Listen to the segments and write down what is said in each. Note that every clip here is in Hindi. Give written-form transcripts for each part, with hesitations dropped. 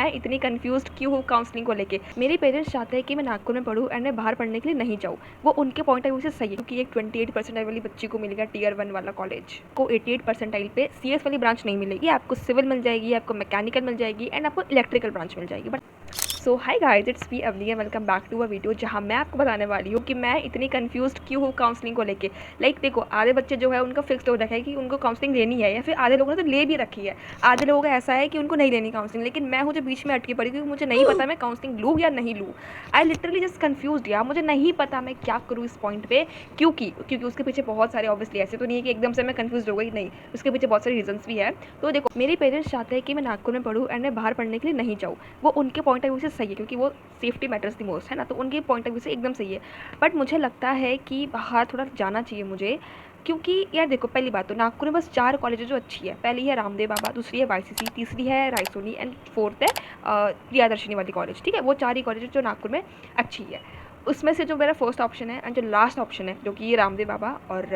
मैं इतनी कंफ्यूज्ड क्यों हूँ काउंसलिंग को लेके। मेरे पेरेंट्स चाहते हैं कि मैं नागपुर में पढूँ एंड मैं बाहर पढ़ने के लिए नहीं जाऊँ। वो उनके पॉइंट ऑफ व्यू से सही है, क्योंकि एक 28 परसेंटाइल वाली बच्ची को मिलेगा टियर 1 वाला कॉलेज, को 88 परसेंटाइल पे CS वाली ब्रांच नहीं मिलेगी। आपको सिविल मिल जाएगी, आपको मैकेनिकल मिल जाएगी एंड आपको इलेक्ट्रिकल ब्रांच मिल जाएगी। But so hi guys, it's me Avni and welcome back to a video जहाँ मैं आपको बताने वाली हूँ कि मैं इतनी कंफ्यूज्ड क्यों हूँ काउंसलिंग को लेके। देखो, आधे बच्चे जो है उनका फिक्स्ड हो रखा है कि उनको काउंसलिंग लेनी है, या फिर आधे लोगों ने तो ले भी रखी है। आधे लोगों का ऐसा है कि उनको नहीं लेनी काउंसलिंग, लेकिन मैं हूँ जो बीच में अटकी पड़ी, क्योंकि मुझे नहीं पता मैं काउंसलिंग लूँ या नहीं लूँ। आई लिटरली जस्ट कन्फ्यूज्ड यार, मुझे नहीं पता मैं क्या करूँ इस पॉइंट पे। क्योंकि उसके पीछे बहुत सारे, ऑब्वियसली ऐसे तो नहीं है कि एकदम से मैं कन्फ्यूज हो गई, नहीं, उसके पीछे बहुत सारे रीजंस भी है। तो देखो, मेरे पेरेंट्स चाहते हैं कि मैं नागपुर में पढूँ एंड मैं बाहर पढ़ने के लिए नहीं जाऊँ। वो उनके पॉइंट ऑफ व्यू से सही है, क्योंकि वो सेफ्टी मैटर्स दी मोस्ट है ना, तो उनके पॉइंट ऑफ व्यू से एकदम सही है। बट मुझे लगता है कि बाहर थोड़ा जाना चाहिए मुझे, क्योंकि यार देखो, पहली बात तो नागपुर में बस 4 कॉलेज जो अच्छी है। पहली है रामदेव बाबा, दूसरी है YCC, तीसरी है रायसोनी एंड फोर्थ है प्रियादर्शनी वाली कॉलेज। ठीक है, वो 4 ही कॉलेज जो नागपुर में अच्छी है। उसमें से जो मेरा फर्स्ट ऑप्शन है एंड जो लास्ट ऑप्शन है, जो कि ये रामदेव बाबा और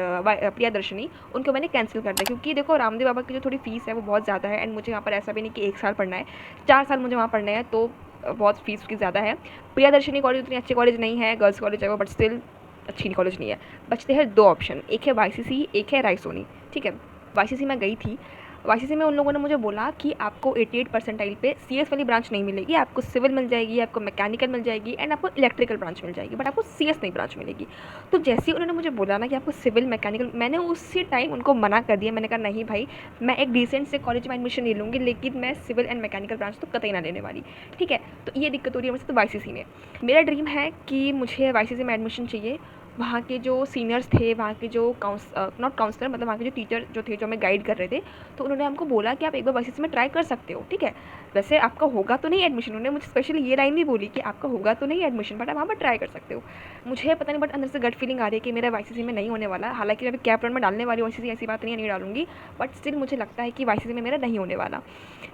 प्रियादर्शनी, उनको मैंने कैंसिल कर दिया। क्योंकि देखो, रामदेव बाबा की जो थोड़ी फीस है वो बहुत ज़्यादा है एंड मुझे यहाँ पर ऐसा भी नहीं कि 1 साल पढ़ना है, 4 साल मुझे वहाँ पढ़ना है, तो बहुत फीस उसकी ज़्यादा है। प्रियादर्शनी कॉलेज उतनी अच्छी कॉलेज नहीं है, गर्ल्स कॉलेज है वो, बट स्टिल अच्छी कॉलेज नहीं है। बचते हैं 2 ऑप्शन, एक है YCC, एक है रायसोनी। ठीक है, YCC में गई थी। YCC में उन लोगों ने मुझे बोला कि आपको 88 परसेंटाइल पे CS वाली ब्रांच नहीं मिलेगी, आपको सिविल मिल जाएगी, आपको मैकेनिकल मिल जाएगी एंड आपको इलेक्ट्रिकल ब्रांच मिल जाएगी, बट आपको CS नहीं ब्रांच मिलेगी। तो जैसे ही उन्होंने मुझे बोला ना कि आपको सिविल मैकेनिकल, मैंने उसी टाइम उनको मना कर दिया। मैंने कहा नहीं भाई, मैं एक डिसेंट से कॉलेज में एडमिशन ले लूँगी, लेकिन मैं सिविल एंड मैकेनिकल ब्रांच तो कतई ना लेने वाली। ठीक है, तो ये दिक्कत हो रही है मुझसे। तो YCC में मेरा ड्रीम है कि मुझे YCC में एडमिशन चाहिए। वहाँ के जो सीनियर्स थे, वहाँ के जो नॉट काउंसलर, मतलब वहाँ के जो टीचर जो थे, जो हमें गाइड कर रहे थे, तो उन्होंने हमको बोला कि आप एक बार YCC में ट्राई कर सकते हो। ठीक है, वैसे आपका होगा तो नहीं एडमिशन, उन्होंने मुझे स्पेशली ये लाइन भी बोली कि आपका होगा तो नहीं एडमिशन, बट आप वहाँ पर ट्राई कर सकते हो। मुझे पता नहीं, बट अंदर से गट फीलिंग आ रही है कि मेरा YCC में नहीं होने वाला। हालांकि मैं अभी कैप राउंड में डालने वाली हूँ YCC, ऐसी बात नहीं है नहीं डालूंगी, बट स्टिल मुझे लगता है कि YCC में मेरा नहीं होने वाला,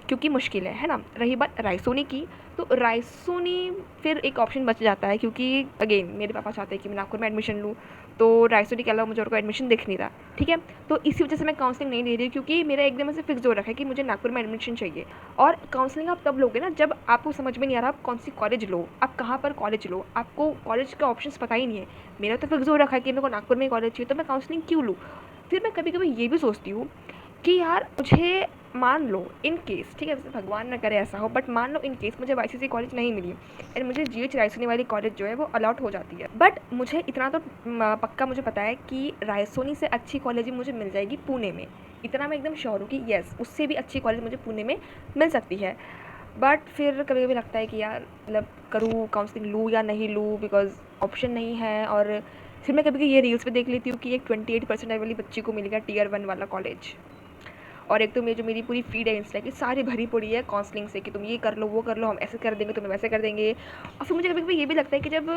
क्योंकि मुश्किल है ना। रही बात रायसोनी की, तो रायसोनी फिर एक ऑप्शन बच जाता है, क्योंकि अगेन मेरे पापा चाहते हैं कि मैं नागपुर में एडमिशन लूँ, तो रायसोनी के अलावा मुझे और कोई एडमिशन दिख नहीं रहा। ठीक है, तो इसी वजह से मैं काउंसलिंग नहीं ले रही हूँ, क्योंकि मेरा एकदम से फिक्स हो रखा है कि मुझे नागपुर में एडमिशन चाहिए। और काउंसलिंग आप तब लोगे ना जब आपको समझ में नहीं आ रहा आप कौन सी कॉलेज लो, आप कहाँ पर कॉलेज लो, आपको कॉलेज का ऑप्शन पता ही नहीं है। मेरा तो फिक्स हो रखा है कि मेरे को नागपुर में कॉलेज चाहिए, तो मैं काउंसलिंग क्यों लूँ। फिर मैं कभी कभी ये भी सोचती हूँ कि यार मुझे, मान लो इन केस, ठीक है, भगवान ना करे ऐसा हो, बट मान लो इन केस मुझे YCC कॉलेज नहीं मिली एंड मुझे GH रायसोनी वाली कॉलेज जो है वो अलॉट हो जाती है। बट मुझे इतना तो पक्का मुझे पता है कि रायसोनी से अच्छी कॉलेज मुझे मिल जाएगी पुणे में। इतना मैं एकदम श्योर हूँ कि येस, उससे भी अच्छी कॉलेज मुझे पुणे में मिल सकती है। बट फिर कभी कभी लगता है कि यार, मतलब करूँ काउंसलिंग, लूँ या नहीं लूँ, बिकॉज ऑप्शन नहीं है। और फिर मैं कभी कभी ये रील्स पे देख लेती हूँ कि एक 28 परसेंटाइल वाली बच्ची को मिलेगा टियर 1 वाला कॉलेज। और एक तो मेरी पूरी फीड है इंस्टा की, सारी भरी पड़ी है काउंसलिंग से कि तुम ये कर लो, वो कर लो, हम ऐसे कर देंगे, तुम्हें वैसे कर देंगे। और फिर मुझे कभी कभी ये भी लगता है कि जब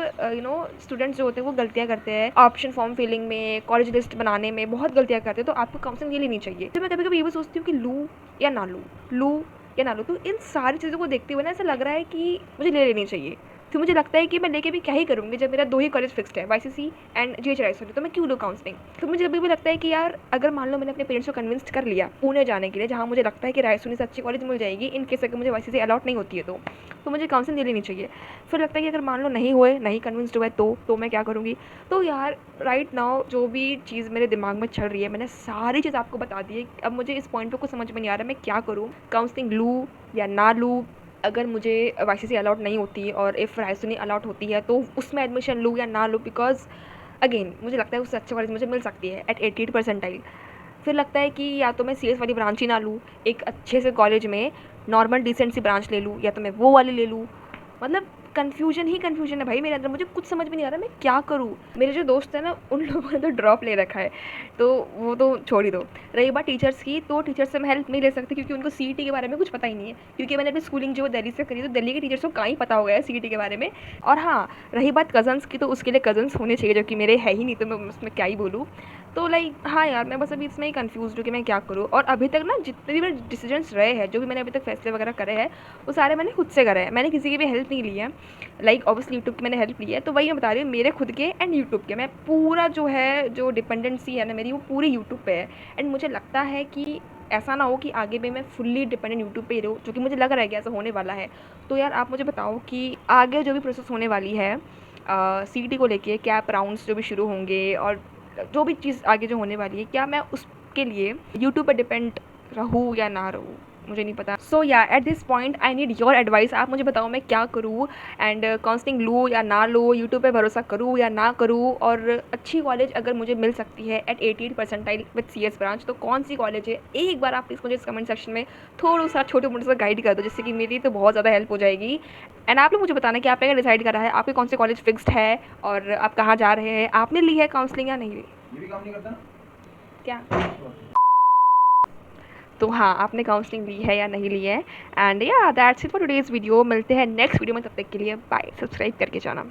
स्टूडेंट्स जो होते हैं वो गलतियाँ करते हैं, ऑप्शन फॉर्म फिलिंग में, कॉलेज लिस्ट बनाने में बहुत गलतियाँ करते हैं, तो आपको काउंसलिंग ये लेनी चाहिए। तो मैं कभी कभी ये भी सोचती हूँ कि लूँ या ना लूँ, लूँ या ना लूँ। तो इन सारी चीज़ों को देखते हुए ना ऐसा लग रहा है कि मुझे ले लेनी चाहिए। फिर मुझे लगता है कि मैं लेके भी क्या ही करूँगी जब मेरा 2 ही कॉलेज फिक्स्ड है, YCC एंड GH रायसोनी, तो मैं क्यों लूँ काउंसलिंग। तो मुझे अभी भी लगता है कि यार, अगर मान लो मैंने अपने पेरेंट्स को कन्विंस कर लिया पुणे जाने के लिए, जहाँ मुझे लगता है कि रायसोनी से अच्छी कॉलेज मिल जाएगी, इन केस अगर मुझे YCC अलॉट नहीं होती है तो मुझे काउंसलिंग ले लेनी चाहिए। फिर लगता है कि अगर मान लो नहीं हुए, नहीं कन्विंस्ड हुए, तो मैं क्या करूँगी। तो यार राइट नाउ जो भी चीज़ मेरे दिमाग में चल रही है, मैंने सारी चीज़ आपको बता दी है। अब मुझे इस पॉइंट पर कुछ समझ में नहीं आ रहा मैं क्या करूँ, काउंसलिंग लूँ या ना लूँ। अगर मुझे YCC अलॉट नहीं होती और इफ़ रायसोनी अलॉट होती है, तो उसमें एडमिशन लूँ या ना लूँ, बिकॉज अगेन मुझे लगता है उससे अच्छी कॉलेज मुझे मिल सकती है एट 88 परसेंटाइल। फिर लगता है कि या तो मैं CS वाली ब्रांच ही ना लूँ, एक अच्छे से कॉलेज में नॉर्मल डिसेंट सी ब्रांच ले लूँ, या तो मैं वो वाली ले लूँ। मतलब कन्फ्यूजन ही कन्फ्यूजन है भाई मेरे अंदर, मुझे कुछ समझ में नहीं आ रहा मैं क्या करूँ। मेरे जो दोस्त हैं ना, उन लोगों ने तो ड्रॉप ले रखा है, तो वो तो छोड़ ही दो। रही बात टीचर्स की, तो टीचर्स से मैं हेल्प नहीं ले सकती, क्योंकि उनको CET के बारे में कुछ पता ही नहीं है। क्योंकि मैंने अपनी स्कूलिंग जो दिल्ली से करी, तो दिल्ली के टीचर्स को कहाँ ही पता हो गया है CET के बारे में। और हाँ, रही बात कज़न्स की, तो उसके लिए कज़न्स होने चाहिए, जो कि मेरे है ही नहीं, तो मैं उसमें क्या ही बोलूँ। तो हाँ यार, मैं बस अभी इसमें ही कन्फ्यूज़ हूँ कि मैं क्या करूँ। और अभी तक ना जितने भी मेरे डिसीजंस रहे हैं, जो भी मैंने अभी तक फैसले वगैरह करे हैं, वो सारे मैंने खुद से करे हैं, मैंने किसी की भी हेल्प नहीं ली है। ऑब्वियसली यूट्यूब की मैंने हेल्प ली है, तो वही मैं बता रही हूँ, मेरे खुद के एंड यूट्यूब के, मैं पूरा जो है, जो डिपेंडेंसी है ना मेरी, वो पूरी यूट्यूब पे है। एंड मुझे लगता है कि ऐसा ना हो कि आगे भी मैं फुल्ली डिपेंडेंट यूट्यूब पे ही रहूँ, जो कि मुझे लग रहा है कि ऐसा होने वाला है। तो यार आप मुझे बताओ कि आगे जो भी प्रोसेस होने वाली है सीईटी को लेके, कैप राउंड्स जो भी शुरू होंगे और जो भी चीज़ आगे जो होने वाली है, क्या मैं उसके लिए यूट्यूब पर डिपेंड रहूँ या ना रहूँ, मुझे नहीं पता। सो या at this point I need your advice. आप मुझे बताओ मैं क्या करूँ एंड काउंसलिंग लूँ या ना लूँ, यूट्यूब पे भरोसा करूँ या ना करूँ, और अच्छी कॉलेज अगर मुझे मिल सकती है at 88 percentile with CS branch तो कौन सी कॉलेज है, एक बार आप प्लीज़ मुझे इस कमेंट सेक्शन में थोड़ा सा छोटे मोटे सा गाइड कर दो, जिससे कि मेरी तो बहुत ज़्यादा हेल्प हो जाएगी। एंड आप लोग मुझे बताना कि आपने क्या डिसाइड करा है, आपके कौन से कॉलेज फिक्स्ड है और आप कहाँ जा रहे हैं, आपने ली है काउंसलिंग या नहीं ली? ये भी काम नहीं करता ना क्या? तो हाँ, आपने काउंसलिंग ली है या नहीं ली है। एंड या that's it for today's video. मिलते हैं नेक्स्ट वीडियो में, तब तक के लिए बाय। सब्सक्राइब करके जाना।